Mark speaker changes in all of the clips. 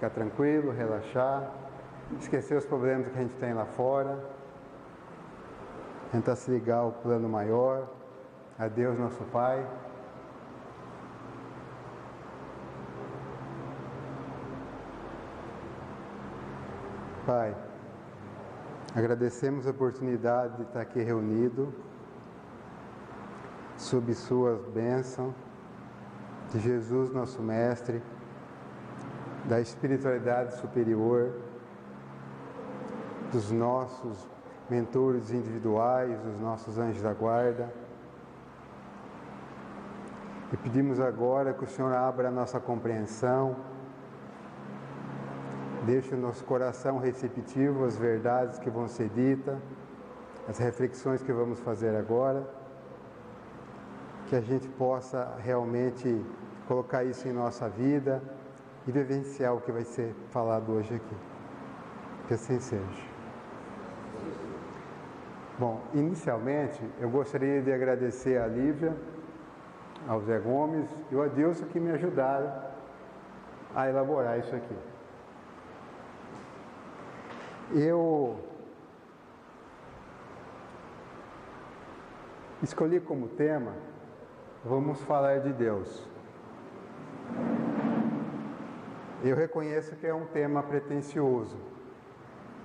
Speaker 1: ficar tranquilo, relaxar, esquecer os problemas que a gente tem lá fora, tentar se ligar ao plano maior, a Deus nosso Pai. Pai, agradecemos a oportunidade de estar aqui reunido, sob suas bênçãos, de Jesus nosso Mestre, da espiritualidade superior, dos nossos mentores individuais, dos nossos anjos da guarda. E pedimos agora que o Senhor abra a nossa compreensão, deixe o nosso coração receptivo às verdades que vão ser ditas, às reflexões que vamos fazer agora, que a gente possa realmente colocar isso em nossa vida e vivenciar o que vai ser falado hoje aqui. Que assim seja. Bom, inicialmente eu gostaria de agradecer a Lívia, ao Zé Gomes e ao Adilson que me ajudaram a elaborar isso aqui. Eu escolhi como tema, vamos falar de Deus. Eu reconheço que é um tema pretensioso.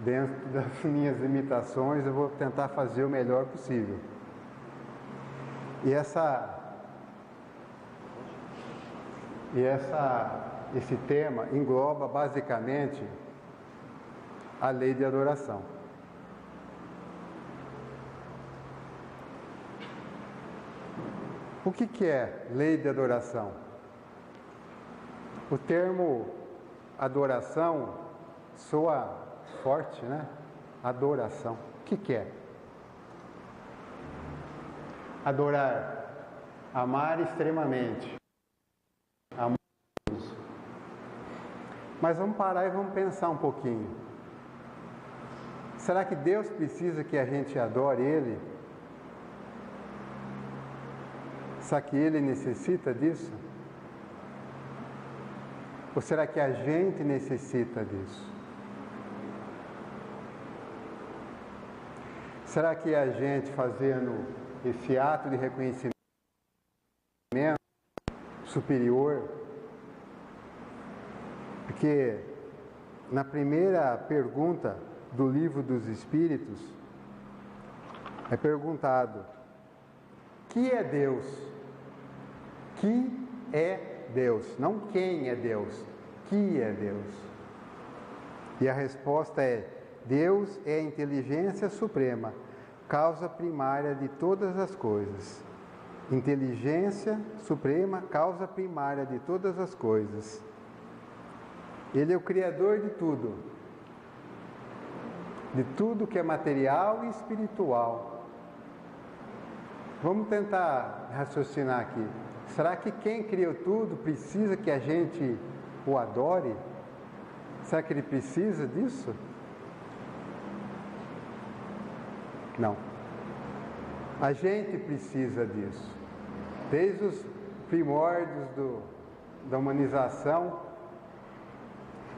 Speaker 1: Dentro das minhas limitações, eu vou tentar fazer o melhor possível. E esse tema engloba basicamente a lei de adoração. O que é lei de adoração? O termo adoração soa forte, né? Adoração. O que é? Adorar, amar extremamente. Amor. Mas vamos parar e vamos pensar um pouquinho. Será que Deus precisa que a gente adore Ele? Será que Ele necessita disso? Ou será que a gente necessita disso? Será que a gente fazendo esse ato de reconhecimento superior? Porque na primeira pergunta do Livro dos Espíritos é perguntado: que é Deus? Que é Deus? Não quem é Deus, que é Deus? E a resposta é: Deus é a inteligência suprema, causa primária de todas as coisas. Inteligência suprema, causa primária de todas as coisas. Ele é o Criador de tudo que é material e espiritual. Vamos tentar raciocinar aqui. Será que quem criou tudo precisa que a gente o adore? Será que ele precisa disso? Não. A gente precisa disso. Desde os primórdios da humanização,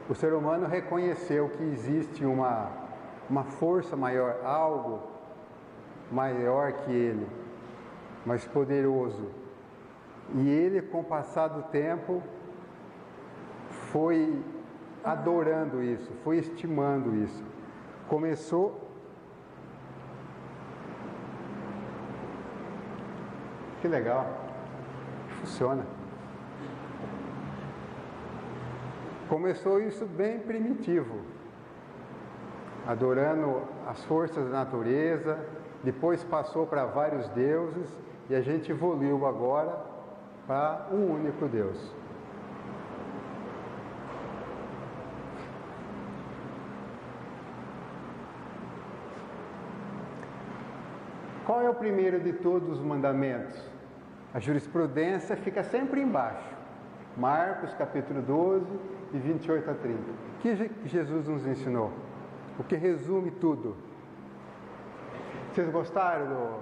Speaker 1: o ser humano reconheceu que existe uma força maior, algo maior que ele, mais poderoso. E ele, com o passar do tempo, foi adorando isso, foi estimando isso. Começou... Que legal, funciona. Começou isso bem primitivo, adorando as forças da natureza, depois passou para vários deuses e a gente evoluiu agora para um único Deus. Qual é o primeiro de todos os mandamentos? A jurisprudência fica sempre embaixo. Marcos, capítulo 12, de 28 a 30. O que Jesus nos ensinou? O que resume tudo? Vocês gostaram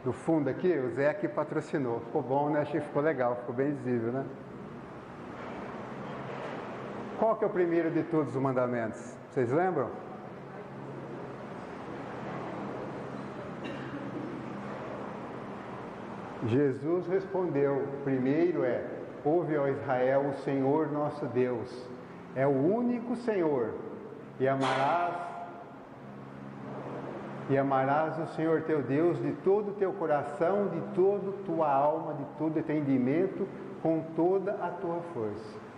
Speaker 1: do fundo aqui? O Zé que patrocinou. Ficou bom, né? Achei que ficou legal, ficou bem visível, né? Qual que é o primeiro de todos os mandamentos? Vocês lembram? Jesus respondeu, primeiro ouve, ó Israel, o Senhor nosso Deus é o único Senhor, e amarás o Senhor teu Deus de todo o teu coração, de toda a tua alma, de todo o entendimento, com toda a tua força.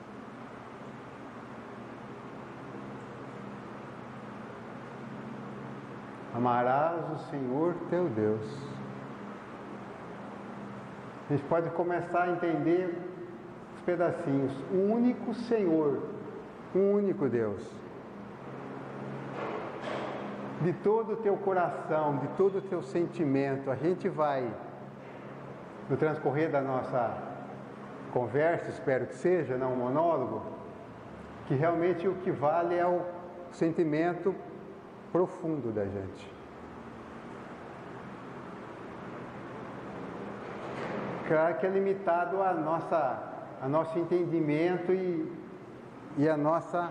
Speaker 1: Amarás o Senhor teu Deus. A gente pode começar a entender os pedacinhos. O único Senhor, o único Deus. De todo o teu coração, de todo o teu sentimento, a gente vai, no transcorrer da nossa conversa, espero que seja, não um monólogo, que realmente o que vale é o sentimento profundo da gente. Claro que é limitado a nosso entendimento e a nossa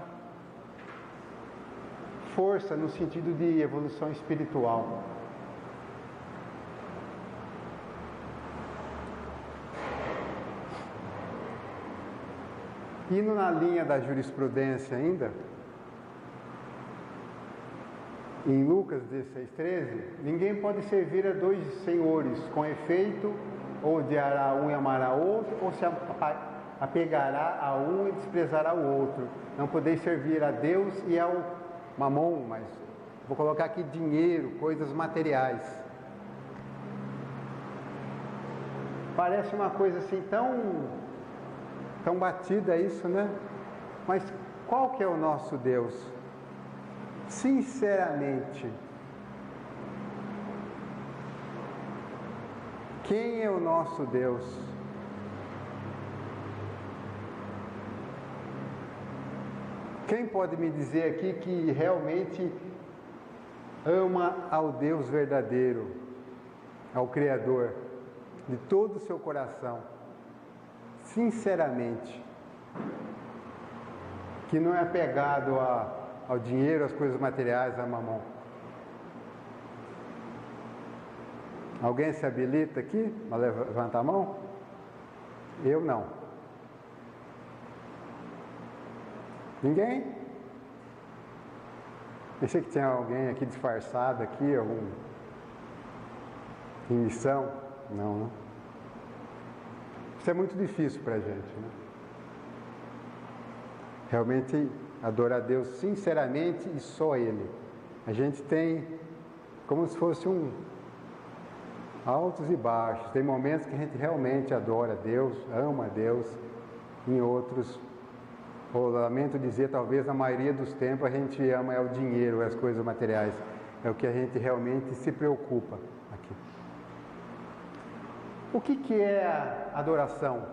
Speaker 1: força no sentido de evolução espiritual. Indo na linha da jurisprudência ainda, em Lucas 16:13, ninguém pode servir a dois senhores, com efeito, ou odiará um e amará outro, ou se apegará a um e desprezará o outro. Não podeis servir a Deus e ao mamon, mas vou colocar aqui dinheiro, coisas materiais. Parece uma coisa assim tão batida isso, né? Mas qual que é o nosso Deus? Sinceramente, quem é o nosso Deus? Quem pode me dizer aqui que realmente ama ao Deus verdadeiro, ao Criador, de todo o seu coração, sinceramente, que não é apegado ao dinheiro, às coisas materiais, a mamon? Alguém se habilita aqui? Levanta a mão? Eu não. Ninguém? Pensei que tinha alguém aqui disfarçado aqui, algum em missão. Não, né? Isso é muito difícil para a gente, né? Realmente adorar a Deus sinceramente e só Ele. A gente tem como se fosse altos e baixos. Tem momentos que a gente realmente adora a Deus, ama a Deus. Em outros, lamento dizer, talvez na maioria dos tempos a gente ama o dinheiro, as coisas materiais. É o que a gente realmente se preocupa aqui. O que é a adoração?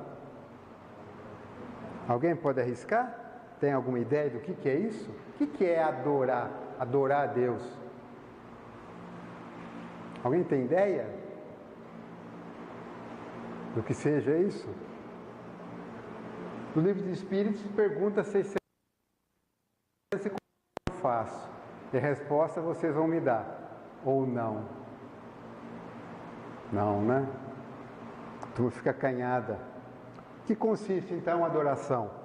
Speaker 1: Alguém pode arriscar? Tem alguma ideia do que é isso? O que é adorar? Adorar a Deus? Alguém tem ideia do que seja isso? No livro de Espíritos pergunta se eu faço. E a resposta vocês vão me dar. Ou não. Não, né? A turma fica acanhada. O que consiste então a adoração?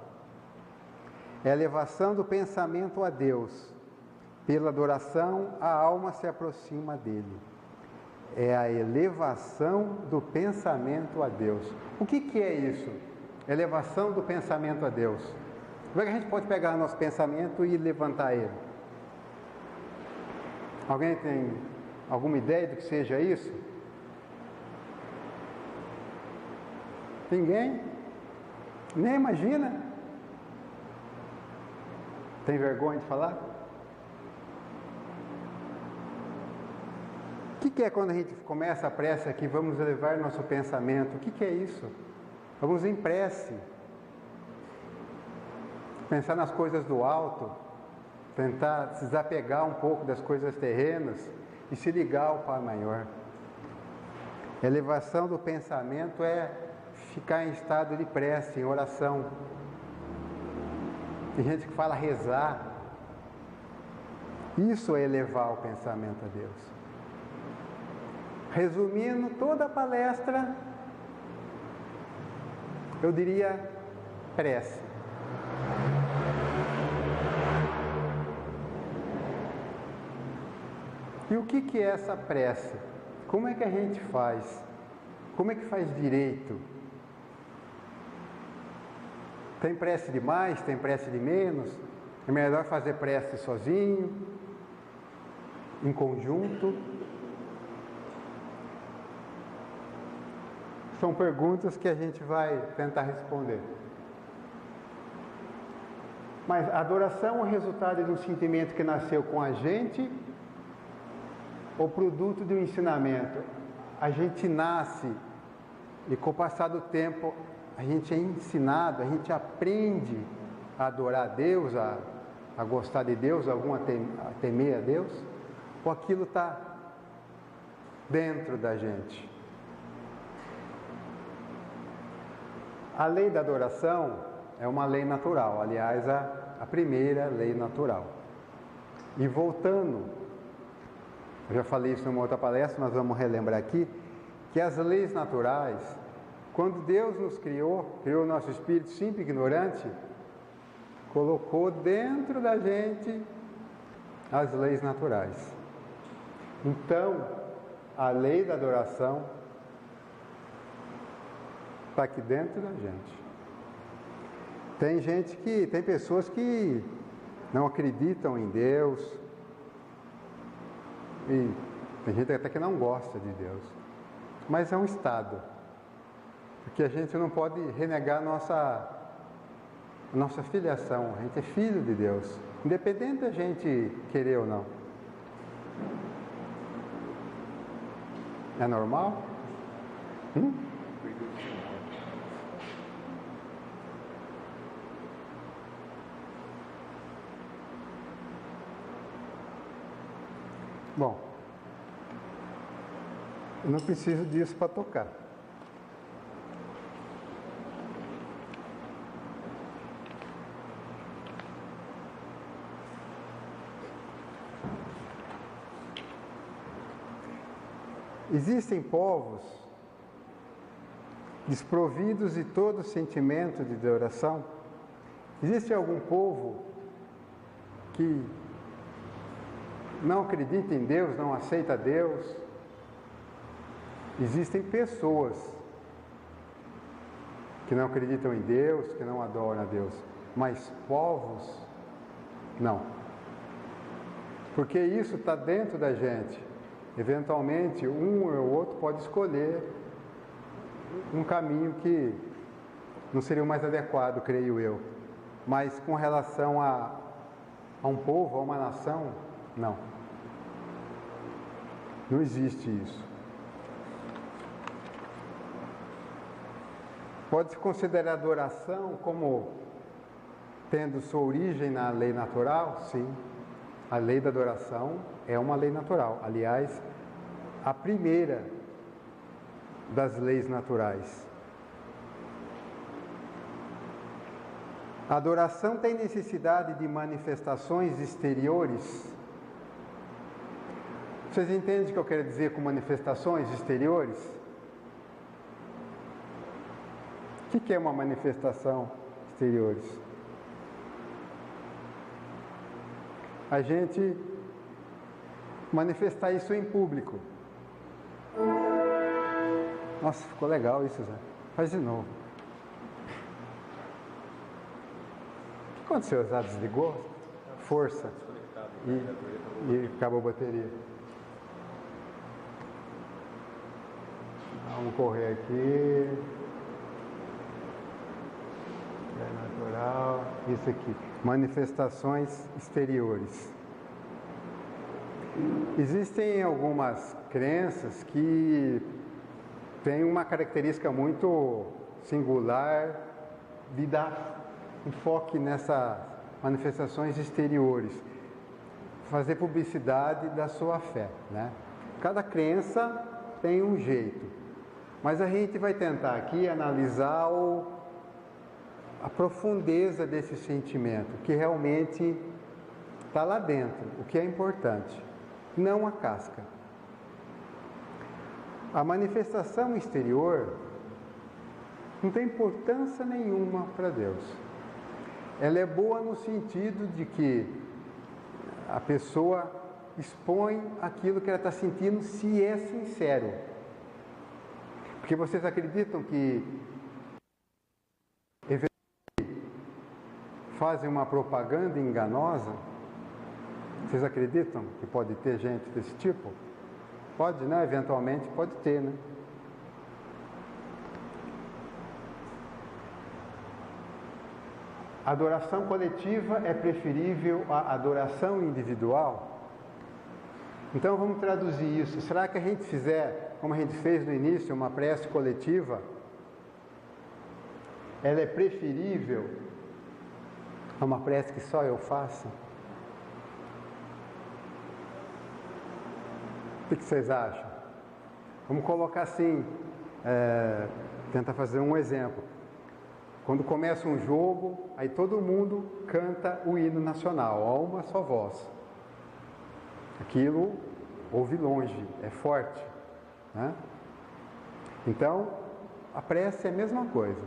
Speaker 1: É a elevação do pensamento a Deus. Pela adoração, a alma se aproxima dele. É a elevação do pensamento a Deus. O que é isso? Elevação do pensamento a Deus. Como é que a gente pode pegar nosso pensamento e levantar ele? Alguém tem alguma ideia do que seja isso? Ninguém? Nem imagina? Tem vergonha de falar? O que é quando a gente começa a prece aqui, vamos elevar nosso pensamento? O que é isso? Vamos em prece. Pensar nas coisas do alto, tentar se desapegar um pouco das coisas terrenas e se ligar ao Pai Maior. A elevação do pensamento é ficar em estado de prece, em oração. Tem gente que fala rezar. Isso é elevar o pensamento a Deus. Resumindo toda a palestra, eu diria prece. E o que é essa prece? Como é que a gente faz? Como é que faz direito? Tem prece de mais, tem prece de menos? É melhor fazer prece sozinho, em conjunto? São perguntas que a gente vai tentar responder. Mas a adoração é o resultado de um sentimento que nasceu com a gente ou produto de um ensinamento? A gente nasce e com o passar do tempo a gente é ensinado, a gente aprende a adorar a Deus, a gostar de Deus, a temer a Deus? Ou aquilo está dentro da gente? A lei da adoração é uma lei natural, aliás, a primeira lei natural. E voltando, eu já falei isso numa outra palestra, mas vamos relembrar aqui, que as leis naturais, quando Deus nos criou o nosso espírito simples e ignorante, colocou dentro da gente as leis naturais. Então, a lei da adoração está aqui dentro da gente. Tem pessoas que não acreditam em Deus, e tem gente até que não gosta de Deus, mas é um estado, porque a gente não pode renegar nossa filiação. A gente é filho de Deus, independente da gente querer ou não. É normal? Bom, eu não preciso disso para tocar. Existem povos desprovidos de todo sentimento de adoração? Existe algum povo que não acredita em Deus, não aceita Deus? Existem pessoas que não acreditam em Deus, que não adoram a Deus, mas povos, não. Porque isso está dentro da gente. Eventualmente, um ou outro pode escolher um caminho que não seria o mais adequado, creio eu. Mas com relação a um povo, a uma nação, não. Não existe isso. Pode-se considerar a adoração como tendo sua origem na lei natural? Sim. A lei da adoração é uma lei natural. Aliás, a primeira das leis naturais. A adoração tem necessidade de manifestações exteriores? Vocês entendem o que eu quero dizer com manifestações exteriores? O que é uma manifestação exteriores? A gente manifestar isso em público. Nossa, ficou legal isso, Zé. Faz de novo. O que aconteceu? Já desligou? Força. E acabou a bateria. Vamos correr aqui. É natural. Isso aqui. Manifestações exteriores. Existem algumas crenças que têm uma característica muito singular de dar enfoque nessas manifestações exteriores, fazer publicidade da sua fé, né? Cada crença tem um jeito, mas a gente vai tentar aqui analisar a profundeza desse sentimento, o que realmente está lá dentro, o que é importante, não a casca. A manifestação exterior não tem importância nenhuma para Deus. Ela é boa no sentido de que a pessoa expõe aquilo que ela está sentindo, se é sincero. Porque vocês acreditam que fazem uma propaganda enganosa? Vocês acreditam que pode ter gente desse tipo? Pode, né? Eventualmente pode ter, né? A adoração coletiva é preferível à adoração individual? Então vamos traduzir isso. Será que a gente fizer, como a gente fez no início, uma prece coletiva, ela é preferível a uma prece que só eu faço? O que vocês acham? Vamos colocar assim, tentar fazer um exemplo. Quando começa um jogo, aí todo mundo canta o hino nacional, a uma só voz. Aquilo ouve longe, é forte, né? Então, a prece é a mesma coisa.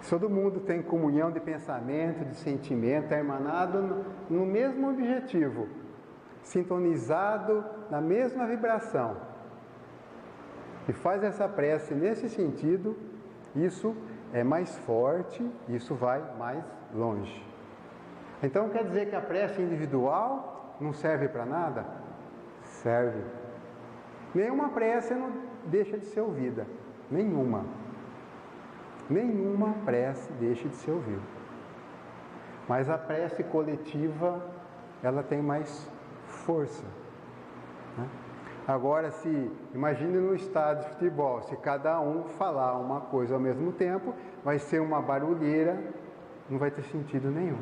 Speaker 1: Se todo mundo tem comunhão de pensamento, de sentimento, é emanado no mesmo objetivo, sintonizado na mesma vibração, e faz essa prece nesse sentido, isso é mais forte, isso vai mais longe. Então quer dizer que a prece individual não serve para nada? Serve. Nenhuma prece não deixa de ser ouvida. Nenhuma. Nenhuma prece deixa de ser ouvida. Mas a prece coletiva, ela tem mais força, né? Agora, imagine no estádio de futebol, se cada um falar uma coisa ao mesmo tempo, vai ser uma barulheira, não vai ter sentido nenhum.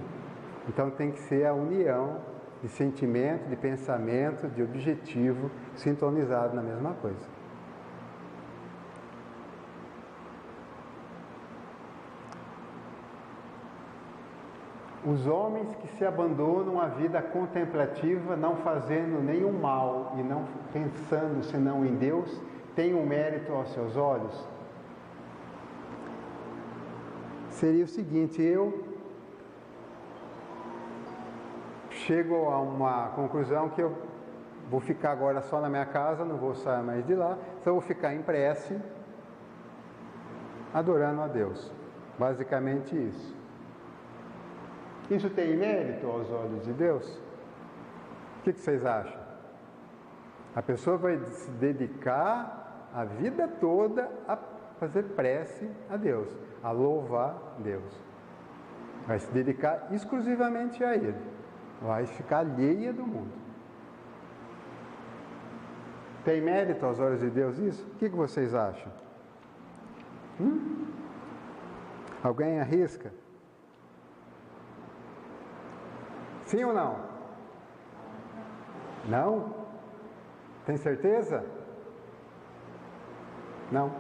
Speaker 1: Então tem que ser a união de sentimento, de pensamento, de objetivo, sintonizado na mesma coisa. Os homens que se abandonam à vida contemplativa, não fazendo nenhum mal e não pensando senão em Deus, têm um mérito aos seus olhos? Seria o seguinte: eu chego a uma conclusão que eu vou ficar agora só na minha casa, não vou sair mais de lá, então eu vou ficar em prece, adorando a Deus. Basicamente isso. Isso tem mérito aos olhos de Deus? O que vocês acham? A pessoa vai se dedicar a vida toda a fazer prece a Deus, a louvar Deus. Vai se dedicar exclusivamente a Ele. Vai ficar alheia do mundo. Tem mérito aos olhos de Deus isso? O que vocês acham? Alguém arrisca? Sim ou não? Não? Tem certeza? Não.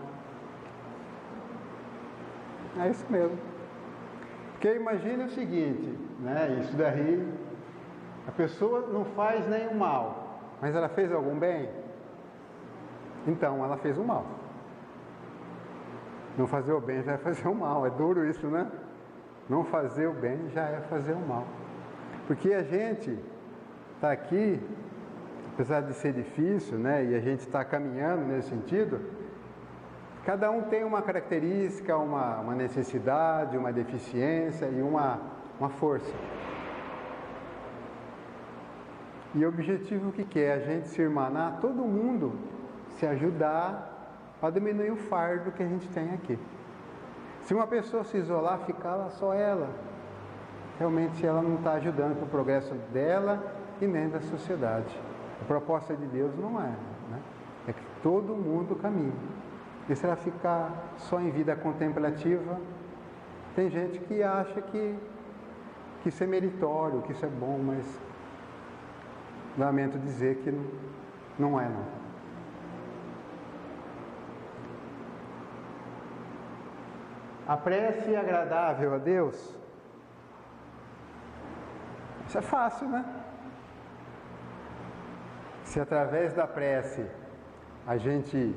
Speaker 1: É isso mesmo. Porque imagine o seguinte, né? Isso daí, a pessoa não faz nenhum mal, mas ela fez algum bem? Então, ela fez um mal. Não fazer o bem já é fazer o mal. É duro isso, né? Não fazer o bem já é fazer o mal. Porque a gente está aqui, apesar de ser difícil, né, e a gente está caminhando nesse sentido, cada um tem uma característica, uma necessidade, uma deficiência e uma força. E o objetivo que é? A gente se irmanar, todo mundo se ajudar para diminuir o fardo que a gente tem aqui. Se uma pessoa se isolar, ficar lá só ela, realmente ela não está ajudando para o progresso dela e nem da sociedade. A proposta de Deus não é, né? É que todo mundo caminhe. E se ela ficar só em vida contemplativa, tem gente que acha que isso é meritório, que isso é bom, mas lamento dizer que não é, não. A prece é agradável a Deus? Isso é fácil, né? Se através da prece a gente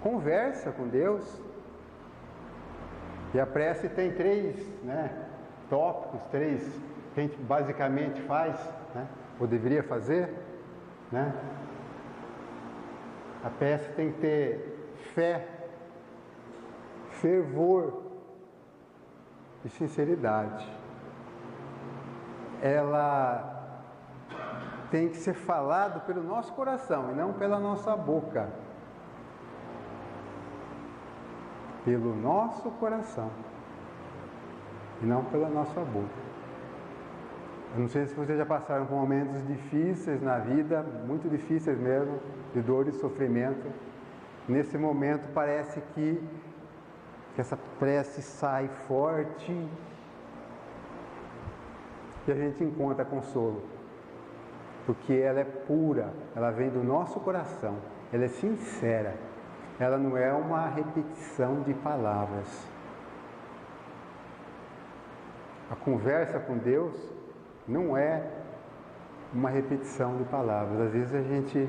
Speaker 1: conversa com Deus, e a prece tem 3, tópicos, 3 que a gente basicamente faz, ou deveria fazer, A prece tem que ter fé, fervor e sinceridade. Ela tem que ser falado pelo nosso coração e não pela nossa boca. Pelo nosso coração e não pela nossa boca. Eu não sei se vocês já passaram por momentos difíceis na vida, muito difíceis mesmo, de dor e sofrimento. Nesse momento parece que essa prece sai forte e a gente encontra consolo, porque ela é pura, ela vem do nosso coração, ela é sincera, ela não é uma repetição de palavras. A conversa com Deus não é uma repetição de palavras. Às vezes a gente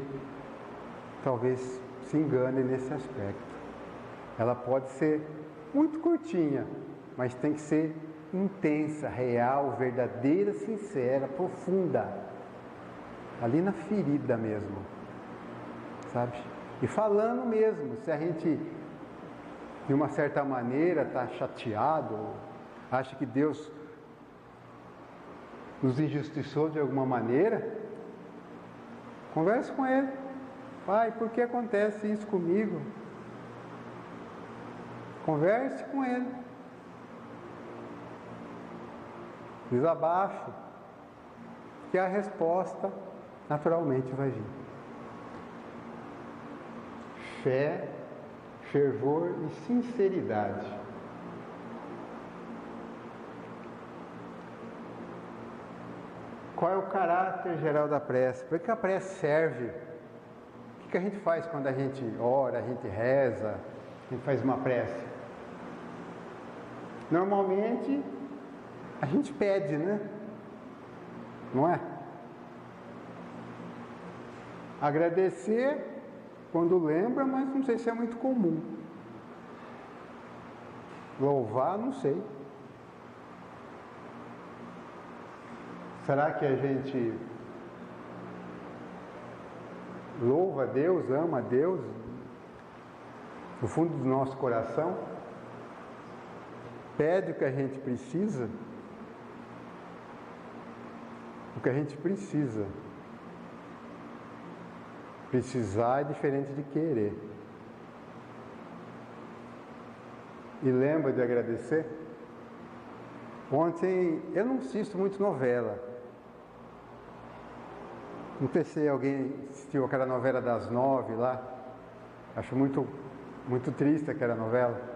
Speaker 1: talvez se engane nesse aspecto. Ela pode ser muito curtinha, mas tem que ser intensa, real, verdadeira, sincera, profunda, ali na ferida mesmo, sabe? E falando mesmo, se a gente de uma certa maneira está chateado, acha que Deus nos injustiçou de alguma maneira, converse com Ele. Pai, por que acontece isso comigo? Converse com Ele. Desabafe, que a resposta naturalmente vai vir. Fé, fervor e sinceridade. Qual é o caráter geral da prece? Para que a prece serve? O que a gente faz quando a gente ora, a gente reza, a gente faz uma prece? Normalmente, a gente pede, não é? Agradecer quando lembra, mas não sei se é muito comum. Louvar, não sei. Será que a gente louva a Deus, ama a Deus, no fundo do nosso coração? Pede o que a gente precisa? O que a gente precisa. Precisar é diferente de querer. E lembra de agradecer? Ontem, eu não assisto muito novela. Não sei se alguém assistiu aquela novela das 9 lá. Acho muito triste aquela novela.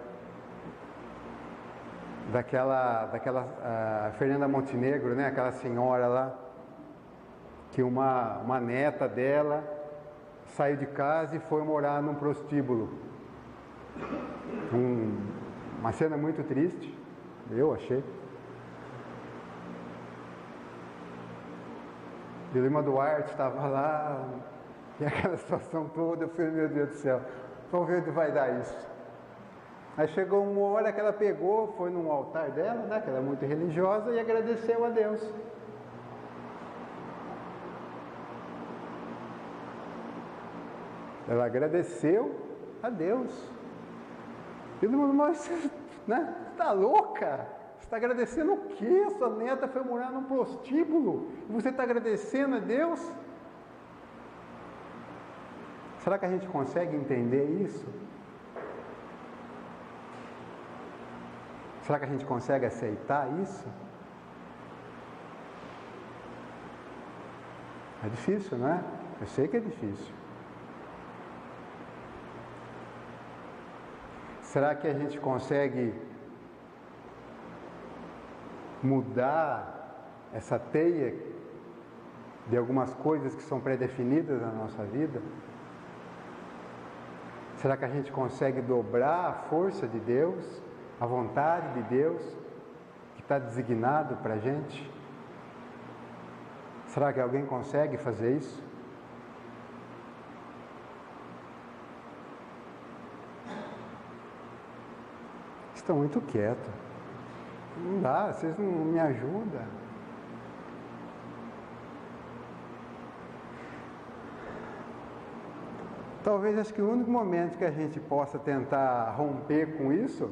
Speaker 1: Daquela Fernanda Montenegro, aquela senhora lá, que uma neta dela saiu de casa e foi morar num prostíbulo. Uma cena muito triste, eu achei. E o Lima Duarte estava lá, e aquela situação toda, eu falei, meu Deus do céu, vamos ver onde vai dar isso. Aí chegou uma hora que ela pegou, foi num altar dela, que ela é muito religiosa, e agradeceu a Deus. Ela agradeceu a Deus. E o Lima, mas você está louca? Você está agradecendo o quê? Sua neta foi morar num prostíbulo e você está agradecendo a Deus? Será que a gente consegue entender isso? Será que a gente consegue aceitar isso? É difícil, não é? Eu sei que é difícil. Será que a gente consegue mudar essa teia de algumas coisas que são pré-definidas na nossa vida? Será que a gente consegue dobrar a força de Deus a vontade de Deus que está designado para a gente? Será que alguém consegue fazer isso? Estão muito quietos. Não dá, vocês não me ajudam. Talvez acho que o único momento que a gente possa tentar romper com isso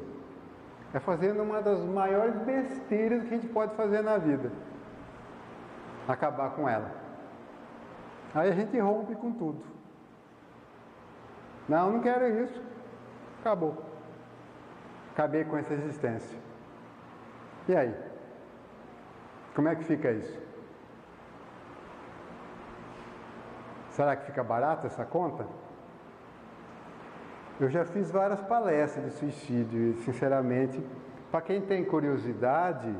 Speaker 1: é fazendo uma das maiores besteiras que a gente pode fazer na vida. Acabar com ela. Aí a gente rompe com tudo. Não quero isso. Acabou. Acabei com essa existência. E aí? Como é que fica isso? Será que fica barata essa conta? Eu já fiz várias palestras de suicídio e, sinceramente, para quem tem curiosidade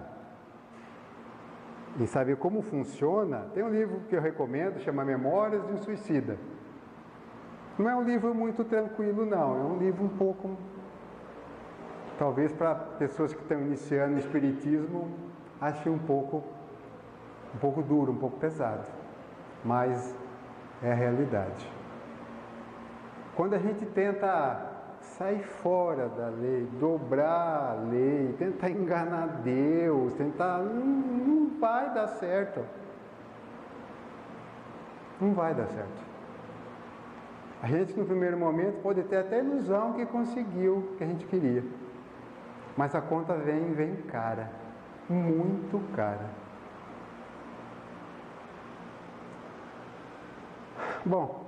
Speaker 1: em saber como funciona, tem um livro que eu recomendo, chama Memórias de um Suicida. Não é um livro muito tranquilo, não. É um livro um pouco... Talvez para pessoas que estão iniciando o espiritismo, achem um pouco duro, um pouco pesado. Mas é a realidade. Quando a gente tenta sair fora da lei, dobrar a lei, tentar enganar Deus, não vai dar certo. Não vai dar certo. A gente no primeiro momento pode ter até a ilusão que conseguiu o que a gente queria. Mas a conta vem cara. Muito cara. Bom,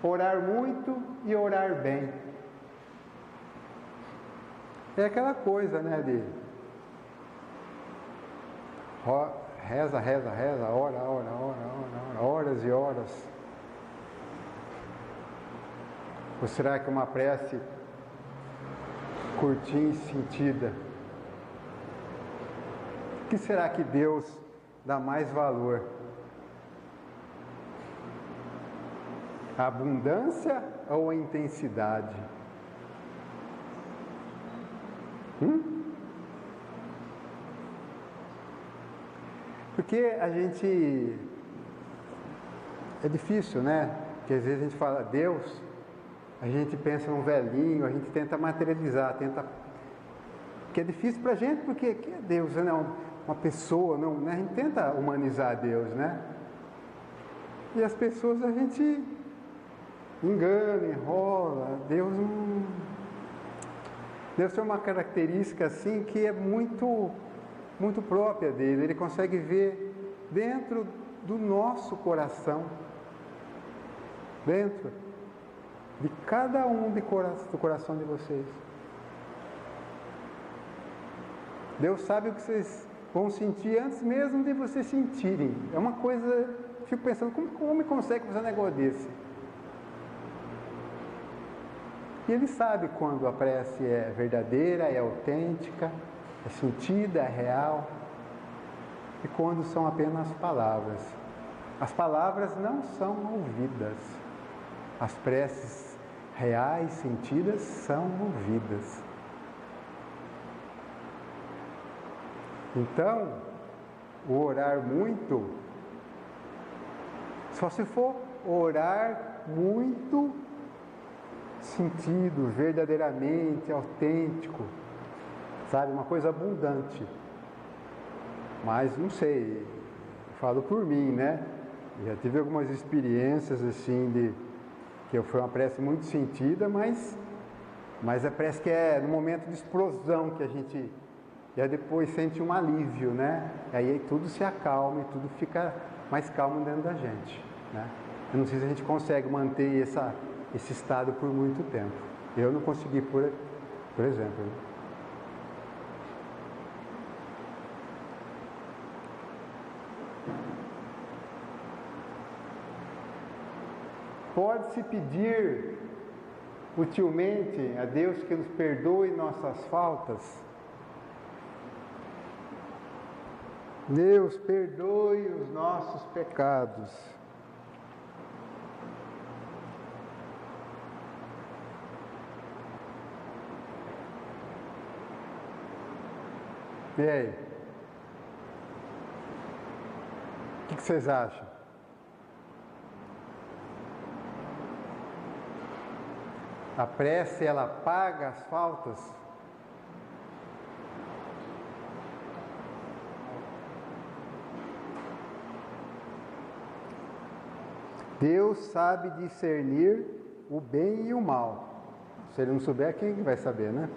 Speaker 1: orar muito e orar bem. É aquela coisa, né, de reza, ora, horas e horas. Ou será que uma prece curtinha e sentida? O que será que Deus dá mais valor? A abundância ou a intensidade? Porque a gente... É difícil, né? Porque às vezes a gente fala Deus, a gente pensa num velhinho, a gente tenta materializar, que é difícil pra gente, porque que é Deus? Não, uma pessoa, não, né? A gente tenta humanizar Deus, né? E as pessoas a gente engana, enrola. Deus tem uma característica assim que é muito própria dele. Ele consegue ver dentro do nosso coração, dentro de cada um do coração de vocês. Deus sabe o que vocês vão sentir antes mesmo de vocês sentirem. É uma coisa, fico pensando, como o homem consegue fazer um negócio desse? E Ele sabe quando a prece é verdadeira, é autêntica, é sentida, é real, e quando são apenas palavras. As palavras não são ouvidas. As preces reais, sentidas, são ouvidas. Então, o orar muito, só se for orar muito sentido, verdadeiramente autêntico, sabe, uma coisa abundante. Mas não sei, falo por mim, né? Já tive algumas experiências assim que foi uma prece muito sentida, mas a prece que é no momento de explosão que a gente já depois sente um alívio, né? Aí tudo se acalma e tudo fica mais calmo dentro da gente, né? Eu não sei se a gente consegue manter esse estado por muito tempo. Eu não consegui, por exemplo. Pode-se pedir utilmente a Deus que nos perdoe nossas faltas? Deus, perdoe os nossos pecados. E aí? O que vocês acham? A prece, ela paga as faltas? Deus sabe discernir o bem e o mal. Se ele não souber, quem vai saber, né?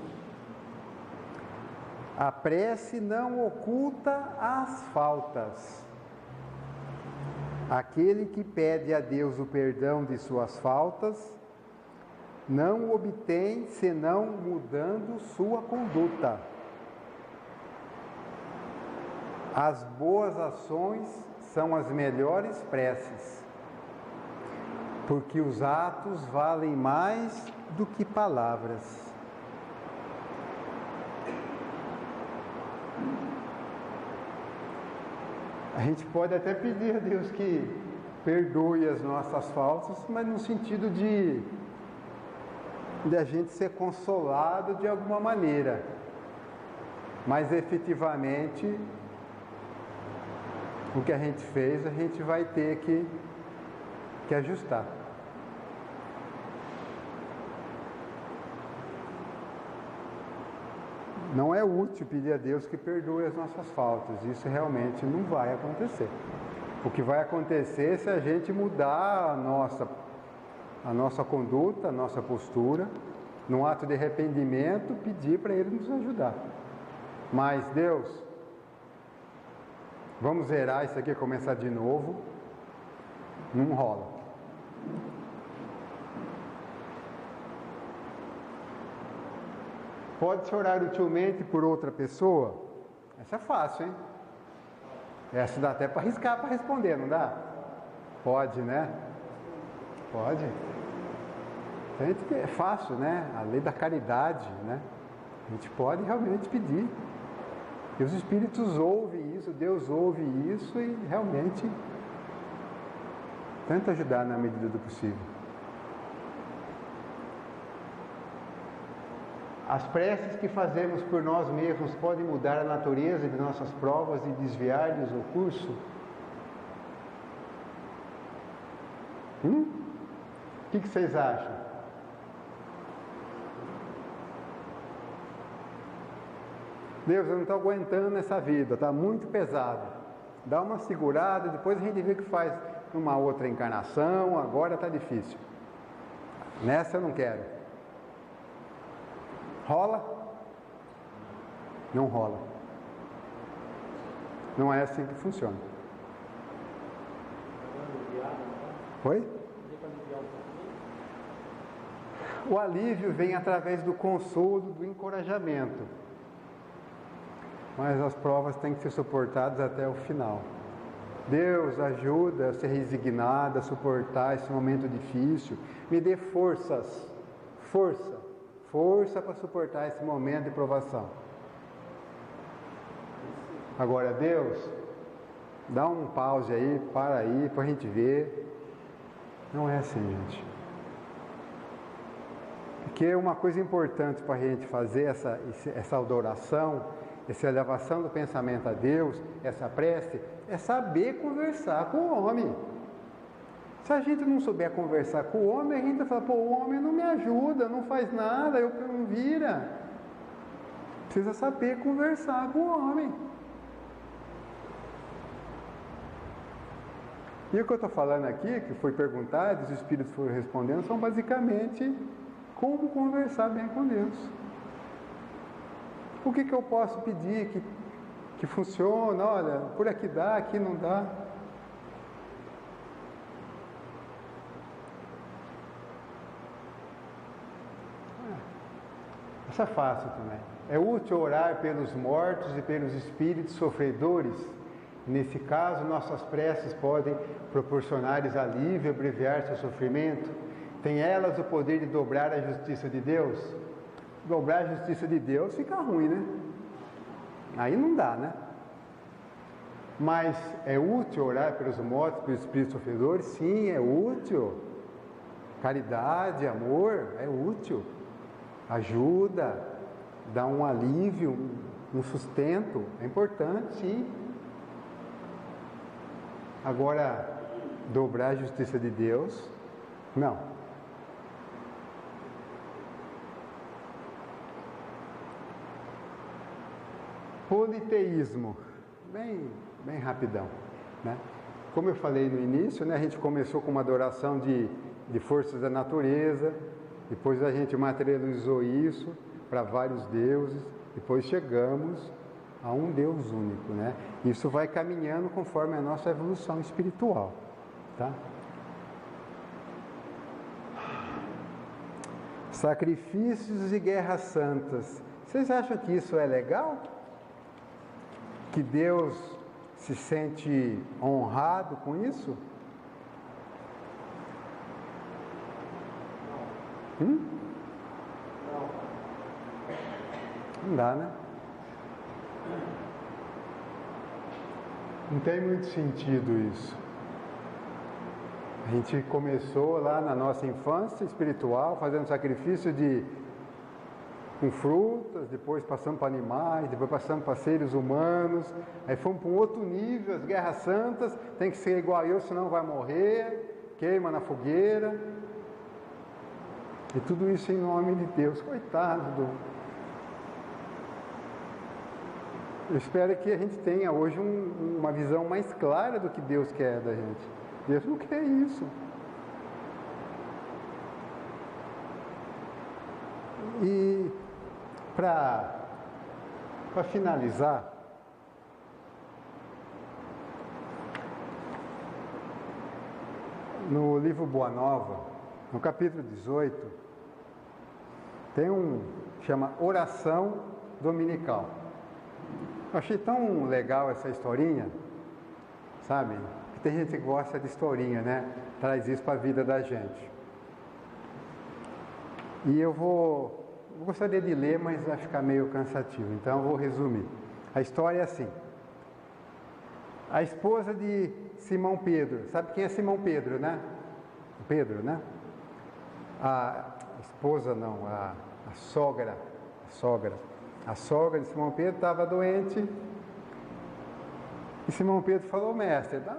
Speaker 1: A prece não oculta as faltas. Aquele que pede a Deus o perdão de suas faltas não o obtém senão mudando sua conduta. As boas ações são as melhores preces, porque os atos valem mais do que palavras. A gente pode até pedir a Deus que perdoe as nossas faltas, mas no sentido de a gente ser consolado de alguma maneira. Mas efetivamente, o que a gente fez, a gente vai ter que ajustar. Não é útil pedir a Deus que perdoe as nossas faltas. Isso realmente não vai acontecer. O que vai acontecer é se a gente mudar a nossa conduta, a nossa postura, num ato de arrependimento, pedir para Ele nos ajudar. Mas Deus, vamos zerar isso aqui e começar de novo. Não rola. Pode-se orar utilmente por outra pessoa? Essa é fácil, hein? Essa dá até para arriscar para responder, não dá? Pode, né? Pode. É fácil, né? A lei da caridade, né? A gente pode realmente pedir. E os Espíritos ouvem isso, Deus ouve isso e realmente tenta ajudar na medida do possível. As preces que fazemos por nós mesmos podem mudar a natureza de nossas provas e desviar-lhes o curso? O que vocês acham? Deus, eu não estou aguentando essa vida, está muito pesado. Dá uma segurada, depois a gente vê o que faz numa outra encarnação, agora está difícil. Nessa eu não quero. Rola? Não rola. Não é assim que funciona. Oi? O alívio vem através do consolo, do encorajamento. Mas as provas têm que ser suportadas até o final. Deus, ajuda a ser resignada, a suportar esse momento difícil. Me dê forças, força para suportar esse momento de provação. Agora, Deus, dá um pause aí, para aí, para a gente ver. Não é assim, gente. Porque uma coisa importante para a gente fazer essa adoração, essa elevação do pensamento a Deus, essa prece, é saber conversar com o homem. Se a gente não souber conversar com o homem, a gente vai falar, pô, o homem não me ajuda, não faz nada, eu não vira. Precisa saber conversar com o homem. E o que eu estou falando aqui, que foi perguntado, os Espíritos foram respondendo, são basicamente como conversar bem com Deus. O que eu posso pedir que funcione? Olha, por aqui dá, aqui não dá. Isso é fácil também. É útil orar pelos mortos e pelos espíritos sofredores. Nesse caso, nossas preces podem proporcionar-lhes alívio e abreviar seu sofrimento. Tem elas o poder de dobrar a justiça de Deus? Dobrar a justiça de Deus fica ruim, né? Aí não dá, né? Mas é útil orar pelos mortos, pelos espíritos sofredores? Sim, é útil. Caridade, amor, é útil. Ajuda, dá um alívio, um sustento, é importante, sim. Agora, dobrar a justiça de Deus, não. Politeísmo, bem rapidão, né? Como eu falei no início, né, a gente começou com uma adoração de forças da natureza, depois a gente materializou isso para vários deuses, depois chegamos a um Deus único, né? Isso vai caminhando conforme a nossa evolução espiritual, tá? Sacrifícios e guerras santas. Vocês acham que isso é legal? Que Deus se sente honrado com isso? Não dá, né? Não tem muito sentido isso. A gente começou lá na nossa infância espiritual, fazendo sacrifício com frutas, depois passamos para animais, depois passamos para seres humanos, aí fomos para um outro nível, as guerras santas, tem que ser igual a eu, senão vai morrer, queima na fogueira. E tudo isso em nome de Deus. Coitado Eu espero que a gente tenha hoje uma visão mais clara do que Deus quer da gente. Deus não quer isso. E para finalizar, no livro Boa Nova, no capítulo 18, tem chama Oração Dominical. Eu achei tão legal essa historinha, sabe? Tem gente que gosta de historinha, né? Traz isso para a vida da gente. E eu gostaria de ler, mas vai ficar meio cansativo, então eu vou resumir. A história é assim. A esposa de Simão Pedro, sabe quem é Simão Pedro, né? Pedro, né? A esposa não, a sogra. A sogra de Simão Pedro estava doente. E Simão Pedro falou: mestre, dá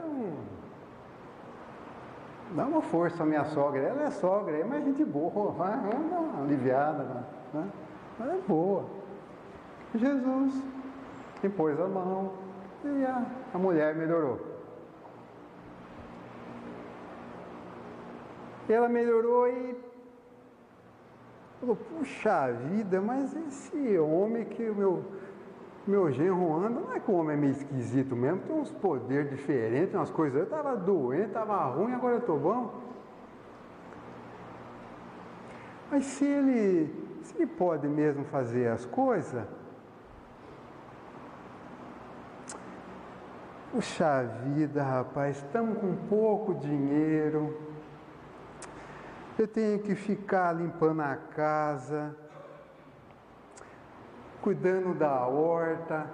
Speaker 1: uma força à minha sogra. Ela é sogra, é mais gente boa, vamos dar uma aliviada, né? Ela é boa. Jesus impôs a mão e a mulher melhorou. Ela melhorou e falou: puxa vida, mas esse homem que o meu genro anda, não é que o homem é meio esquisito mesmo, tem uns poderes diferentes, umas coisas. Eu estava doente, estava ruim, agora eu estou bom. Mas se ele pode mesmo fazer as coisas, puxa vida, rapaz, estamos com pouco dinheiro, eu tenho que ficar limpando a casa, cuidando da horta.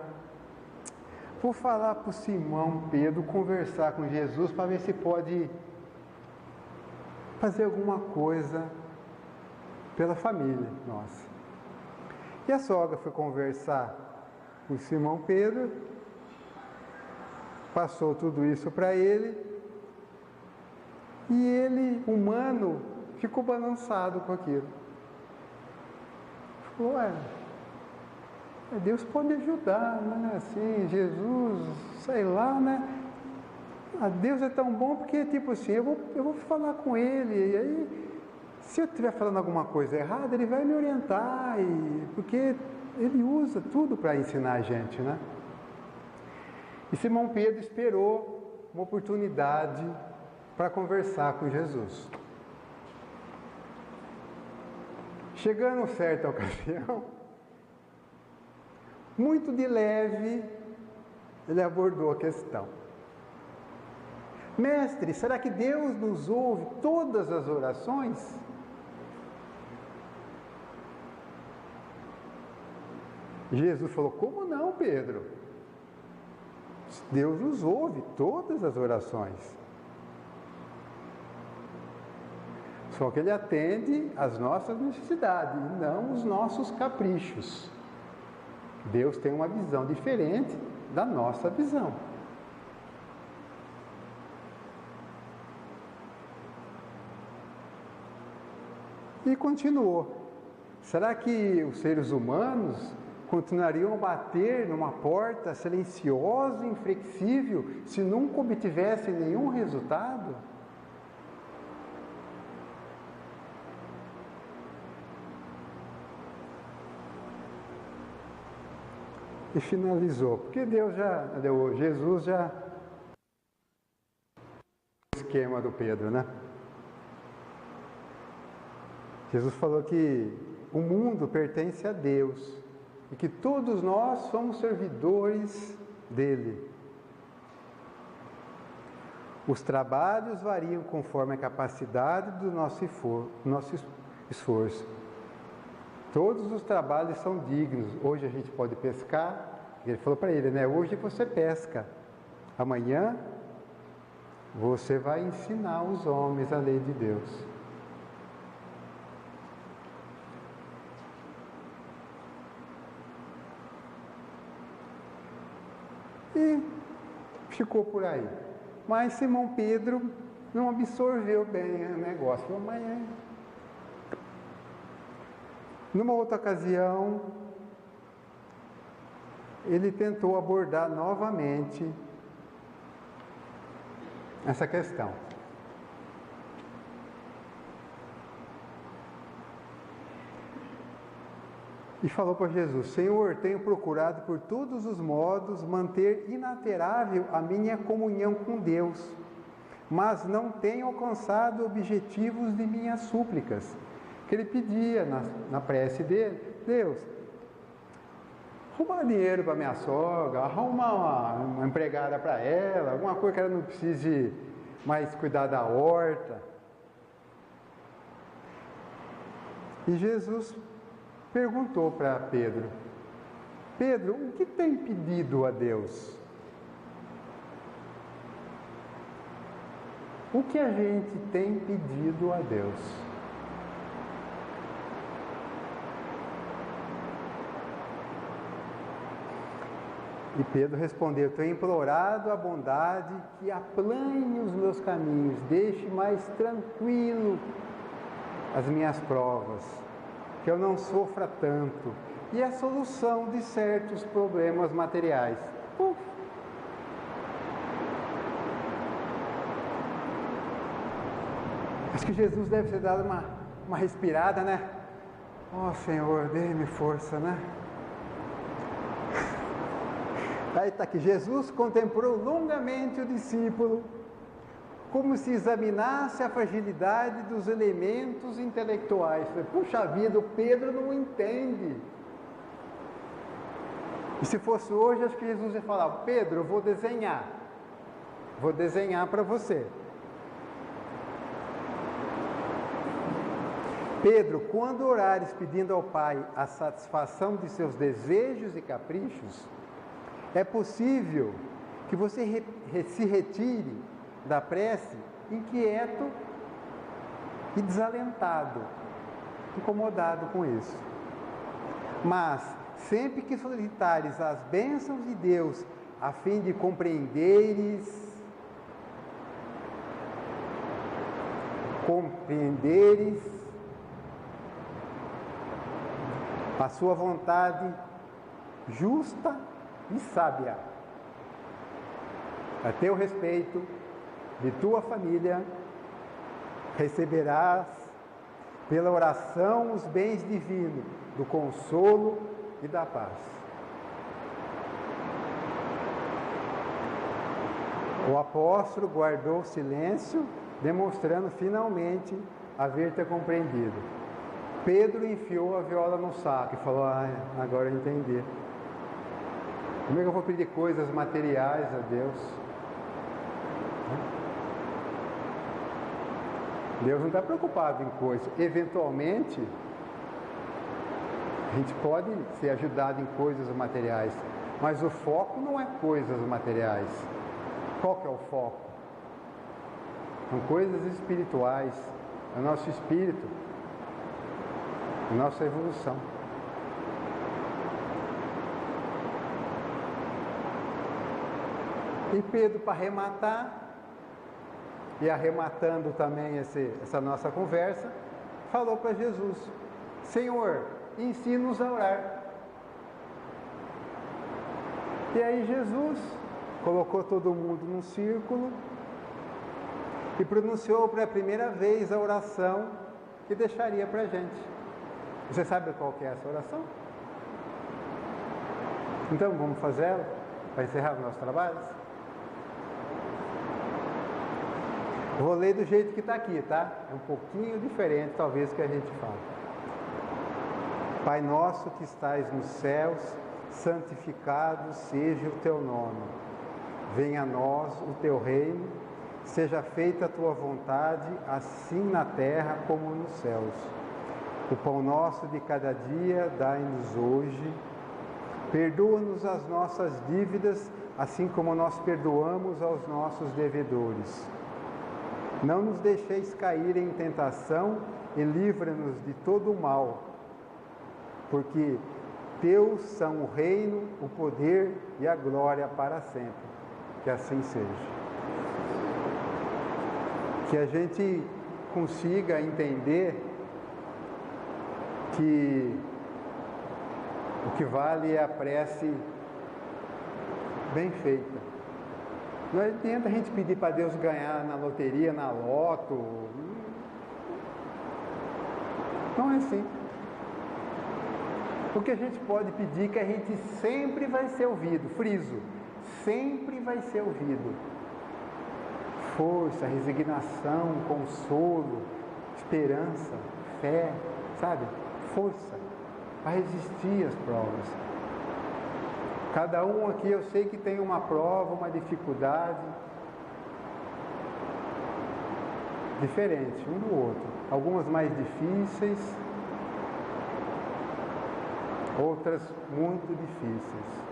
Speaker 1: Vou falar para o Simão Pedro conversar com Jesus para ver se pode fazer alguma coisa pela família nossa. E a sogra foi conversar com Simão Pedro, passou tudo isso para ele, e ele, humano, ficou balançado com aquilo. Falou: Deus pode ajudar, né? Assim, Jesus, sei lá, né? Deus é tão bom porque, tipo assim, eu vou falar com Ele, e aí, se eu estiver falando alguma coisa errada, Ele vai me orientar, porque Ele usa tudo para ensinar a gente, né? E Simão Pedro esperou uma oportunidade para conversar com Jesus. Chegando certa ocasião, muito de leve, ele abordou a questão: mestre, será que Deus nos ouve todas as orações? Jesus falou: como não, Pedro? Deus nos ouve todas as orações. Só que Ele atende às nossas necessidades, não os nossos caprichos. Deus tem uma visão diferente da nossa visão. E continuou. Será que os seres humanos continuariam a bater numa porta silenciosa e inflexível se nunca obtivessem nenhum resultado? E finalizou, porque Jesus já o esquema do Pedro, né? Jesus falou que o mundo pertence a Deus e que todos nós somos servidores dele. Os trabalhos variam conforme a capacidade do nosso esforço. Todos os trabalhos são dignos. Hoje a gente pode pescar. Ele falou para ele, né? Hoje você pesca. Amanhã você vai ensinar os homens a lei de Deus. E ficou por aí. Mas Simão Pedro não absorveu bem o negócio. Falou, mas numa outra ocasião, ele tentou abordar novamente essa questão. E falou para Jesus, Senhor, tenho procurado por todos os modos manter inalterável a minha comunhão com Deus, mas não tenho alcançado objetivos de minhas súplicas. Que ele pedia na prece dele, Deus, arruma dinheiro para minha sogra, arruma uma empregada para ela, alguma coisa que ela não precise mais cuidar da horta. E Jesus perguntou para Pedro, Pedro, o que tem pedido a Deus? O que a gente tem pedido a Deus? E Pedro respondeu, tenho implorado a bondade que aplane os meus caminhos, deixe mais tranquilo as minhas provas, que eu não sofra tanto, e a solução de certos problemas materiais. Acho que Jesus deve ter dado uma respirada, né? Ó Senhor, dê-me força, né? Aí está aqui, Jesus contemplou longamente o discípulo, como se examinasse a fragilidade dos elementos intelectuais. Puxa vida, o Pedro não entende. E se fosse hoje, acho que Jesus ia falar, Pedro, eu vou desenhar para você. Pedro, quando orares pedindo ao Pai a satisfação de seus desejos e caprichos, é possível que você se retire da prece inquieto e desalentado, incomodado com isso. Mas, sempre que solicitares as bênçãos de Deus, a fim de compreenderes a sua vontade justa e sábia, a teu respeito de tua família, receberás pela oração os bens divinos do consolo e da paz. O apóstolo guardou silêncio, demonstrando finalmente haver te compreendido. Pedro enfiou a viola no saco e falou, agora eu entendi. Como é que eu vou pedir coisas materiais a Deus? Deus não está preocupado em coisas. Eventualmente, a gente pode ser ajudado em coisas materiais, mas o foco não é coisas materiais. Qual que é o foco? São coisas espirituais, é o nosso espírito, a nossa evolução. E Pedro, para arrematar, e arrematando também essa nossa conversa, falou para Jesus: Senhor, ensina-nos a orar. E aí Jesus colocou todo mundo num círculo e pronunciou pela primeira vez a oração que deixaria para a gente. Você sabe qual que é essa oração? Então vamos fazê-la para encerrar os nossos trabalhos? Eu vou ler do jeito que está aqui, tá? É um pouquinho diferente, talvez, que a gente fala. Pai nosso que estais nos céus, santificado seja o teu nome. Venha a nós o teu reino, seja feita a tua vontade, assim na terra como nos céus. O pão nosso de cada dia dai-nos hoje. Perdoa-nos as nossas dívidas, assim como nós perdoamos aos nossos devedores. Não nos deixeis cair em tentação e livra-nos de todo o mal, porque teus são o reino, o poder e a glória para sempre. Que assim seja. Que a gente consiga entender que o que vale é a prece bem feita. Não adianta a gente pedir para Deus ganhar na loteria, na loto. Não é assim. O que a gente pode pedir é que a gente sempre vai ser ouvido. Friso, sempre vai ser ouvido. Força, resignação, consolo, esperança, fé, sabe? Força para resistir às provas. Cada um aqui eu sei que tem uma prova, uma dificuldade diferente um do outro. Algumas mais difíceis, outras muito difíceis.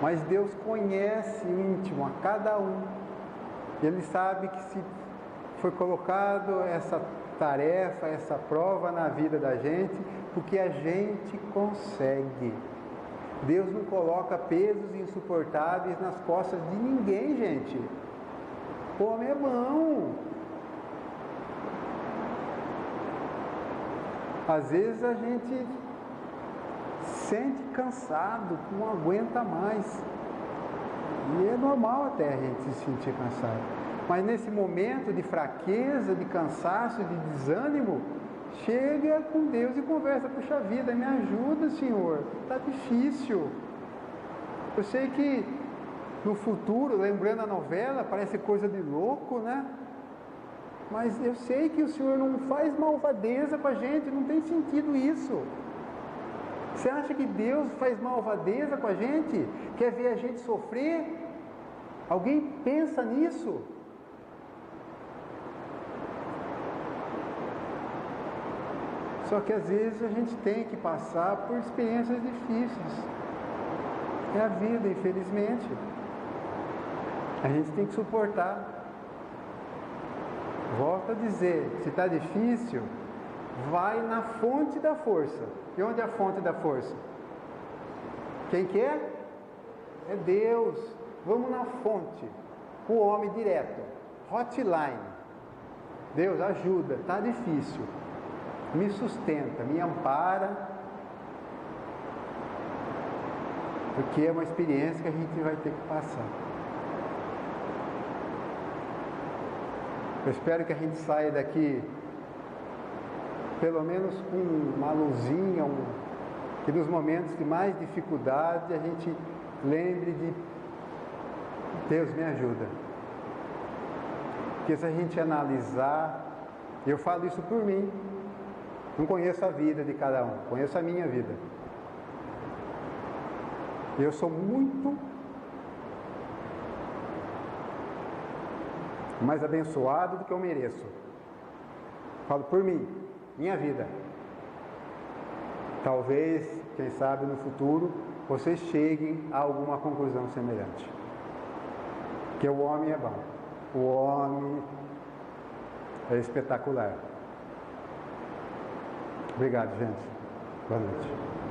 Speaker 1: Mas Deus conhece o íntimo a cada um. Ele sabe que se foi colocado essa tarefa, essa prova na vida da gente, porque a gente consegue. Deus não coloca pesos insuportáveis nas costas de ninguém, gente. O homem é bom. Às vezes a gente sente cansado, não aguenta mais. E é normal até a gente se sentir cansado. Mas nesse momento de fraqueza, de cansaço, de desânimo, chega com Deus e conversa: puxa vida, me ajuda, Senhor, está difícil. Eu sei que no futuro, lembrando a novela, parece coisa de louco, né? Mas eu sei que o Senhor não faz malvadeza com a gente, não tem sentido isso. Você acha que Deus faz malvadeza com a gente? Quer ver a gente sofrer? Alguém pensa nisso? Só que às vezes a gente tem que passar por experiências difíceis. É a vida, infelizmente. A gente tem que suportar. Volto a dizer, se está difícil, vai na fonte da força. E onde é a fonte da força? Quem que é? É Deus. Vamos na fonte. O homem direto. Hotline. Deus, ajuda, está difícil. Me sustenta, me ampara, porque é uma experiência que a gente vai ter que passar. Eu espero que a gente saia daqui pelo menos com uma luzinha, que nos momentos de mais dificuldade a gente lembre de Deus me ajuda. Porque se a gente analisar, eu falo isso por mim, não conheço a vida de cada um, conheço a minha vida. Eu sou muito mais abençoado do que eu mereço. Falo por mim, minha vida. Talvez, quem sabe no futuro, vocês cheguem a alguma conclusão semelhante. Que o homem é bom. O homem é espetacular. Obrigado, gente. Boa noite.